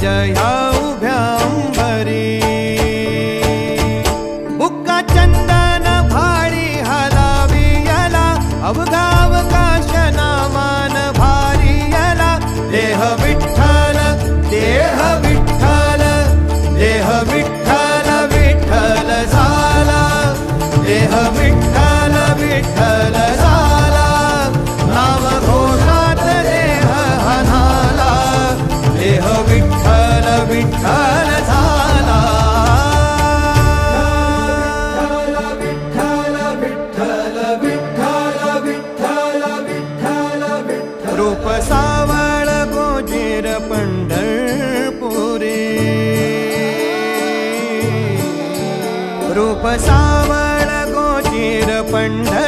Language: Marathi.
ह्या उभ्या अंबरी. बुक्का चंदन भाळी हलावी याला, अवघा अवकाश नामान भारी याला. देह विठ्ठल देह विठ्ठल देह विठ्ठल विठ्ठल झाला. देह विठ्ठल विठ्ठल झाला. नाम घोषात देह हनाला. देह विठ्ठल विठ्ठल झाला. रूप सावळ गोजीर पंढरपुरी. रूप सावळ गोजीर पंढरपुरी.